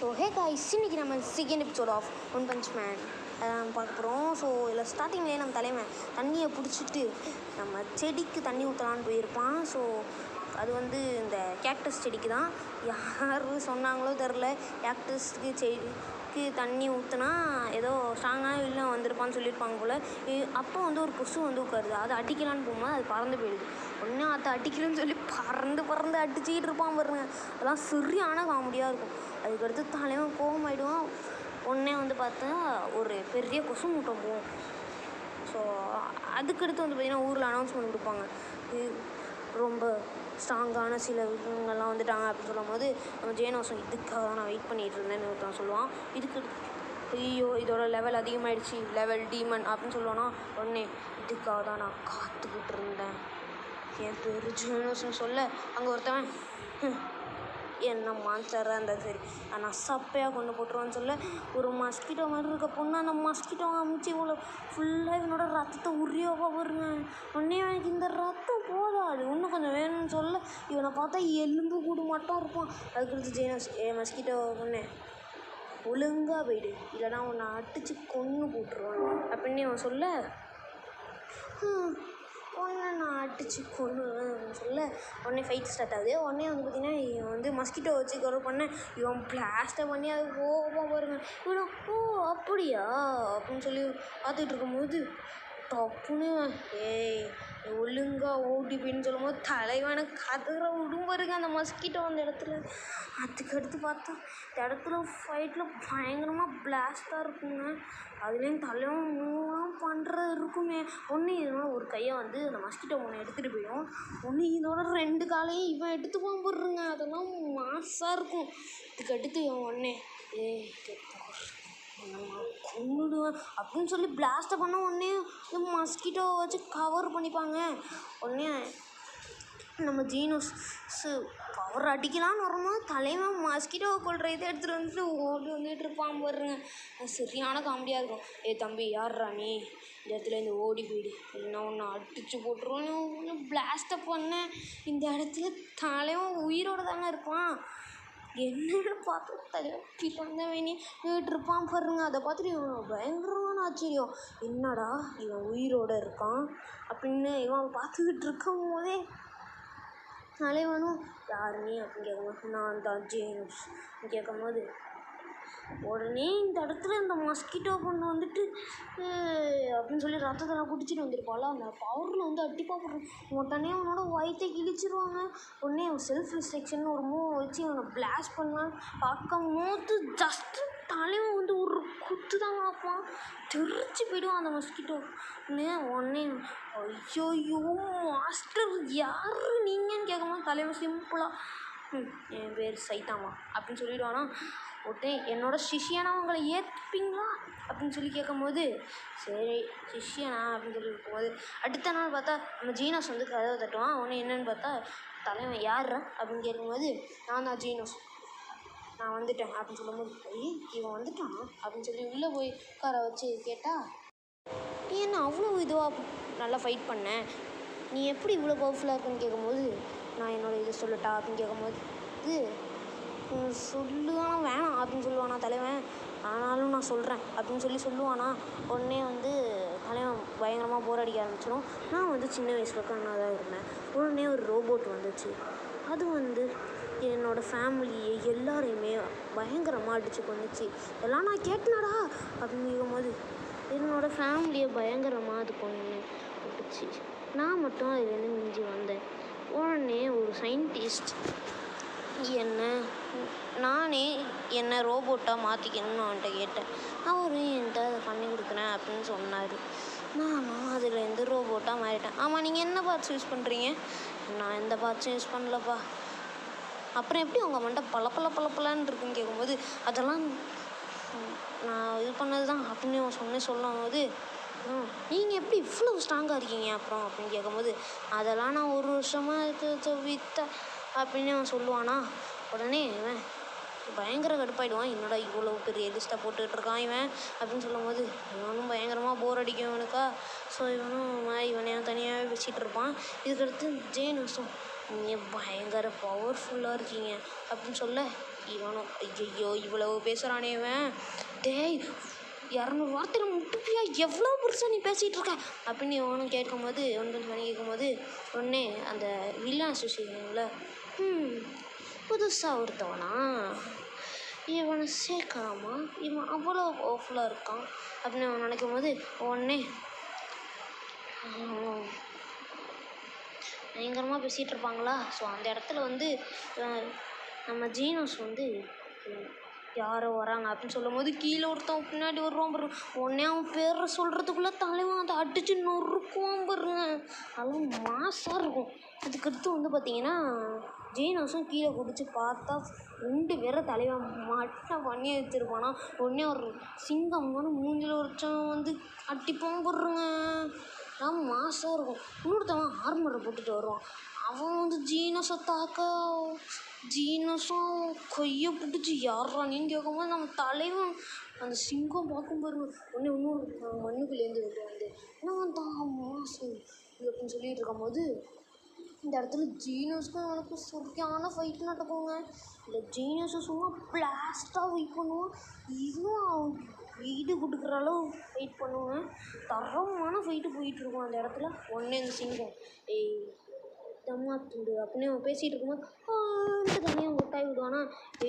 So ஹே guys, இன்னைக்கு நம்ம second episode of one punch man பார்க்க போகிறோம். ஸோ இதில் ஸ்டார்டிங்லேயே நம்ம தலைவன் தண்ணியை பிடிச்சிட்டு நம்ம செடிக்கு தண்ணி ஊற்றலான்னு போயிருப்பான். ஸோ அது இந்த கேக்டஸ் செடிக்கு தான். யார் சொன்னாங்களோ தெரில, கேக்டஸ்க்கு செடிக்கு தண்ணி ஊற்றுனா ஏதோ ஸ்ட்ராங்கான வில்லன் வந்திருப்பான்னு சொல்லியிருப்பாங்க போல். அப்போ ஒரு கொசு உட்காருது. அதை அடிக்கலான்னு போகும்போது அது பறந்து போயிடுது. ஒன்றே அதை அடிக்கலன்னு சொல்லி பறந்து அடிச்சுக்கிட்டு இருப்பான் பாருங்க. அதெல்லாம் சரியான காமெடியாக இருக்கும். அதுக்கடுத்து தலைவன் கோவமாயிடுவான். ஒன்றே பார்த்தா ஒரு பெரிய கொசு மூட்டை போகும். ஸோ அதுக்கடுத்து பார்த்திங்கன்னா ஊரில் அனௌன்ஸ்மெண்ட் கொடுப்பாங்க, ரொம்ப ஸ்ட்ராங்கான சில விஷயங்கள்லாம் வந்துட்டாங்க அப்படின்னு சொல்லும் போது நம்ம ஜேனோஸும் இதுக்காக தான் நான் வெயிட் பண்ணிகிட்டு இருந்தேன்னு ஒருத்தன் சொல்லுவான். இதுக்கு ஐயோ இதோட லெவல் அதிகமாகிடுச்சு, லெவல் டீமன் அப்படின்னு சொல்லுவானா. உடனே இதுக்காக தான் நான் காத்துக்கிட்டு இருந்தேன், என் பேர் ஜேனோஸ்னு சொல்ல அங்கே ஒருத்தவன் என்ன மான்ஸ்டராக இருந்தால் சரி ஆனால் சப்பையாக கொண்டு போட்டுருவான்னு சொல்ல, ஒரு மஸ்கிட்டோ மாதிரி இருக்க பொண்ணு அந்த மஸ்கிட்டோ அமுச்சு இவ்வளோ ஃபுல்லாக இவனோட ரத்தத்தை உரியோவா வருங்க. உடனே எனக்கு இந்த ரத்தம் போதாது, இன்னும் கொஞ்சம் வேணும்னு சொல்ல இவனை பார்த்தா எலும்பு கூடு மட்டும் இருப்பான். அதுக்கடுத்து ஜேனஸ் மஸ்கிட்டோ பொண்ணு ஒழுங்காக போயிடு, இல்லைனா உன்னை அடித்து கொன்று போட்டுருவான் அப்படின்னு அவன் சொல்ல, உடனே நான் அடித்து கொள்ளுவேன் அப்படின்னு சொல்ல உடனே ஃபைட் ஸ்டார்ட் ஆகுது. உடனே பார்த்திங்கன்னா இவன் மஸ்கிட்டோ வச்சு கவர் பண்ண இவன் பிளாஸ்டை பண்ணி அது கோபமாக பாருங்க. இவனும் ஓ அப்படியா அப்படின்னு சொல்லி பார்த்துட்டு இருக்கும்போது டப்புன்னு ஏய் ஒழுங்காக ஓடிப்பின்னு சொல்லும் போது தலைவனை கதற விடும்பாருங்க அந்த மஸ்கிட்டோ அந்த இடத்துல. அதுக்கடுத்து பார்த்தா இந்த இடத்துல ஃபைட்டில் பயங்கரமாக பிளாஸ்டாக இருக்குங்க. அதுலேயும் தலைவன் மூவெலாம் பண்ணுறது இருக்குமே. ஒன்று இதனால் ஒரு கையை அந்த மஸ்கிட்டோ ஒன்று எடுத்துகிட்டு போயிடும், ஒன்று இதோட 2 காலையும் இவன் எடுத்துப்பான் போடுறங்க. அதெல்லாம் மாசாக இருக்கும். இதுக்கடுத்து இவன் ஒன்றே கொண்டுடுவேன் அப்படின்னு சொல்லி பிளாஸ்ட்டை பண்ண உடனே இந்த மஸ்கிட்டோ வச்சு கவர் பண்ணிப்பாங்க. உடனே நம்ம ஜீனோஸு கவர் அடிக்கலான்னு வரும்போது தலைவன் மஸ்கிட்டோவை கொள்கிற இதை எடுத்துகிட்டு வந்துட்டு இருப்பான் பாருங்க. சரியான காமெடியாக இருக்கும். தம்பி யார்ரா நீ, இந்த இடத்துல ஓடி போயிடு இல்லைன்னா ஒன்று அடித்து போட்டுருவோம் பிளாஸ்ட்டை பண்ண. இந்த இடத்துல தலைவன் உயிரோடு தானே இருப்பான். என்னன்னு பார்த்து தலைவன் பிறந்த வேணி இருப்பான் பாருங்க. அதை பார்த்துட்டு இவன் பயங்கரமான ஆச்சரியம், என்னடா இவன் உயிரோடு இருக்கான் அப்படின்னு இவன் பார்த்துக்கிட்டு இருக்கும் போதே தலைவனும் யார் நீ அப்படின்னு கேட்கும்போது நான் தான் ஜேம்ஸ் கேட்கும்போது உடனே இந்த இடத்துல இந்த மஸ்கிட்டோ பொண்ணு அப்படின்னு சொல்லி ரத்தத்தெல்லாம் குடிச்சிட்டு வந்திருப்பாள். அந்த பவரில் அடிப்பா போடுறோம். உடனே அவனோட வயிற்றை கிழிச்சிருவாங்க. உடனே அவன் செல்ஃப் ரிஸ்ட்ரிக்ஷன் ஒரு மூவ் வச்சு அவனை பிளாஸ்ட் பண்ணான். பார்க்கும் போது ஜஸ்ட்டு தலைவன் ஒரு குத்து தான் பார்ப்பான், தெரிச்சு போயிடுவான் அந்த மஸ்கிட்டோ. உடனே ஐயோ மாஸ்டர் யார் நீங்கன்னு கேட்கும்போது தலைவன் சிம்பிளாக என் பேர் சைத்தாமா அப்படின்னு சொல்லிவிடுவானா. உடனே என்னோட சிஷியனாக ஏற்றுப்பீங்களா அப்படின்னு சொல்லி கேட்கும்போது சரி சிஷியனா அப்படின்னு சொல்லி இருக்கும்போது அடுத்த நாள் பார்த்தா நம்ம ஜீனோஸ் கதவை தட்டுவான். உடனே என்னென்னு பார்த்தா தலைவன் யார் அப்படின்னு கேட்கும்போது நான் தான் ஜீனோஸ், நான் வந்துட்டேன் அப்படின்னு சொல்லும்போது இவன் வந்துட்டான் அப்படின்னு சொல்லி உள்ளே போய் உட்கார வச்சு கேட்டால் நீ என்ன அவ்வளோ இதுவாக நல்லா ஃபைட் பண்ண, நீ எப்படி இவ்வளோ பவர்ஃபுல்லாக இருக்குன்னு கேட்கும்போது நான் என்னோடய இதை சொல்லட்டா அப்படின்னு கேட்கும்போது சொல்லுவானா வேணாம் அப்படின்னு சொல்லுவானா தலைவன். ஆனாலும் நான் சொல்கிறேன் அப்படின்னு சொல்லுவானா. உடனே தலைவன் பயங்கரமாக போர் அடிக்க ஆரம்பிச்சிடும். நான் சின்ன வயசில் கண்ணாக தான் இருந்தேன். உடனே ஒரு ரோபோட் வந்துச்சு. அது என்னோடய ஃபேமிலியை எல்லாரையுமே பயங்கரமாக அடித்து கொண்டுச்சு. எல்லாம் நான் கேட்டேனடா அப்படின்னு கேட்கும்போது என்னோடய ஃபேமிலியை பயங்கரமாக அது கொண்டுச்சு. நான் மட்டும் அதுலேருந்து மிஞ்சி வந்தேன். உடனே ஒரு சயின்டிஸ்ட் நானே என்னை ரோபோட்டாக மாற்றிக்கணும்னு அவன்கிட்ட கேட்டேன். அவர் என்கிட்ட அதை பண்ணி கொடுக்குறேன் அப்படின்னு சொன்னார். நானும் அதுலேருந்து ரோபோட்டாக மாறிட்டேன். ஆமாம் நீங்கள் என்ன பார்ட்ஸ் யூஸ் பண்ணுறீங்க? நான் எந்த பார்ட்ஸும் யூஸ் பண்ணலப்பா. அப்புறம் எப்படி உங்கள் மண்டை பளபளன்னு இருக்குன்னு கேட்கும்போது அதெல்லாம் நான் இது பண்ணது தான் அப்படின்னு சொல்லும் போது நீங்கள் எப்படி இவ்வளோ ஸ்ட்ராங்காக இருக்கீங்க அப்புறம் அப்படின்னு கேட்கும்போது அதெல்லாம் நான் 1 வருஷமாக விற்றேன் அப்படின்னு அவன் சொல்லுவானா. உடனே இவன் பயங்கர கடுப்பாயிடுவான், என்னடா இவ்வளோ பெரிய லிஸ்ட்டாக போட்டுட்ருக்கான் இவன் அப்படின்னு சொல்லும் போது இவனும் பயங்கரமாக போர் அடிக்கும் இவனுக்கா. ஸோ இவனையும் தனியாகவே பேசிகிட்டு இருப்பான். இதுக்கடுத்து ஜேனஸும் நீங்கள் பயங்கர பவர்ஃபுல்லாக இருக்கீங்க அப்படின்னு சொல்ல இவனும் ஐயோ இவ்வளவு பேசுகிறானே இவன், டேய் 200 வார்த்தையில் முட்டுப்பியா, எவ்வளோ பெருசாக நீ பேசிகிட்டு இருக்க அப்படின்னு இவனும் கேட்கும்போது, ஒன் பஞ்ச் மேன் கேட்கும்போது உடனே அந்த வில்லன் அசோசியேஷனில் புதுசாக ஒருத்தவனா, இவனை சேர்க்கலாமா, இவன் அவ்வளோ பவர்ஃபுல்லாக இருக்கான் அப்படின்னு அவன் நினைக்கும் போது உடனே பயங்கரமாக பேசிகிட்டு இருப்பாங்களா. ஸோ அந்த இடத்துல வந்து நம்ம ஜீனோஸ் வந்து யாரோ வராங்க அப்படின்னு சொல்லும் போது கீழே ஒருத்தன் பின்னாடி வருவான் பாருங்க. உடனே அவன் பேரை சொல்கிறதுக்குள்ளே தலைவன் அதை அடித்து நொறுக்குவான் பாருங்க. அதுவும் மாசாக இருக்கும். அதுக்கடுத்து வந்து பார்த்திங்கன்னா ஜீனோஸும் கீழே குடிச்சு பார்த்தா 2 பேரை தலைவன் மட்டும் பண்ணி வச்சுருப்பானா. உடனே ஒரு சிங்கம்னு மூஞ்சில் ஒருத்தன் வந்து அடிப்பான் போடுறங்க. நான் மாசாக இருக்கும். இன்னொருத்தவன் ஆர்மரை போட்டுட்டு வருவான். அவன் வந்து ஜீனஸை தாக்க, ஜீனஸும் கையை பிடிச்சி யாரா நீன்னு கேட்கும்போது நம்ம தலைவன் அந்த சிங்கம் பார்க்கும் பாருங்க. உடனே இன்னொரு மண்ணுக்குள்ளேருந்து வந்து நான் தான் மாசு அப்படின்னு சொல்லிட்டு இருக்கும்போது இந்த இடத்துல ஜீனஸுக்கும் அவனுக்கு சரியான ஃபைட் நடக்குங்க. இந்த ஜீனஸை சும்மா பிளாஸ்டாக வெயிட் பண்ணுவான், இதுவும் அவன் வீடு கொடுக்குற அளவு ஃபைட் பண்ணுவேன். தரமான ஃபைட்டு போயிட்டுருக்கும் அந்த இடத்துல. உடனே அந்த சிங்கம் ஏய் தம்மா துண்டு அப்படின்னு அவன் பேசிகிட்டு இருக்கும்போது தனியாக ஒட்டாய் விடுவானா.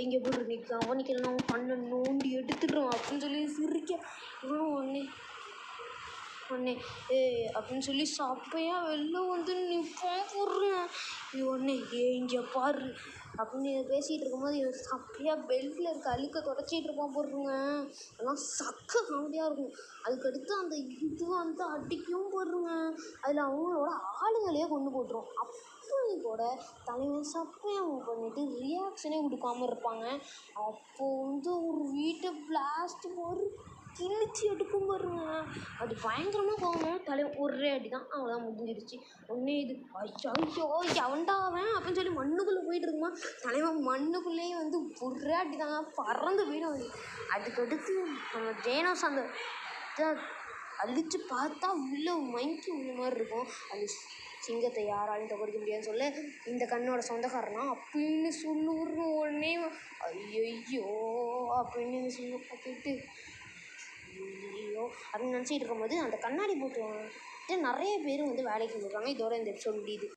எங்கே போட்டு நிற்க அவனுக்கு அவன் பண்ண நோண்டி எடுத்துடுறான் அப்படின்னு சொல்லி சிரிக்க இவனும் உடனே அப்படின்னு சொல்லி சப்பையாக வெளில வந்து நிற்பான் போடுறேன். இது உடனே இங்கே பாரு அப்படின்னு பேசிகிட்டு இருக்கும்போது இவன் சப்பையாக பெல்ட்டில் இருக்க அழுக்க தொடச்சிட்டு இருப்பான் போடுறேங்க. அதெல்லாம் சக்க காமெடியாக இருக்கும். அதுக்கடுத்து அந்த இது வந்து அடிக்கவும் போடுறேங்க. அதில் அவங்களோட ஆளுங்களையே கொண்டு போட்டுரும். அப்போயும் கூட தலைவன் சப்பையாக பண்ணிட்டு ரியாக்ஷனே கொடுக்காமல் இருப்பாங்க. அப்போது வந்து ஒரு வீட்டை பிளாஸ்ட் ஒரு கிழிச்சி எடுக்கும் பாருங்க. அது பயங்கரமாக போகணும். தலைவன் ஒரே அடி தான், அவ்வளோதான் முடிஞ்சிருச்சு. ஒன்றே இது ஐயோ எவன்டா அவன் அப்படின்னு சொல்லி மண்ணுக்குள்ளே போயிட்டு இருக்குமா. தலைவன் மண்ணுக்குள்ளேயே வந்து ஒரே அடி தாங்க பறந்து போயிடும். அதுக்கடுத்து நம்ம ஜீனோஸ் அந்த இதை அழிச்சு பார்த்தா உள்ளே மங்கி உள்ள மாதிரி இருக்கும். அந்த சிங்கத்தை யாராலையும் தகர்க்க முடியாதுன்னு சொல்ல இந்த கண்ணோட சொந்தக்காரனா அப்படின்னு சொல்லுறோம். உடனே ஐயோ அப்படின்னு இந்த சிங்கம் பார்த்துட்டு ஐயோ அப்படின்னு நினச்சிட்டு இருக்கும்போது அந்த கண்ணாடி போட்டு நிறைய பேர் வந்து வேலைக்கு போடுறாங்க. இதோட இந்த எபிசோட் முடியுது.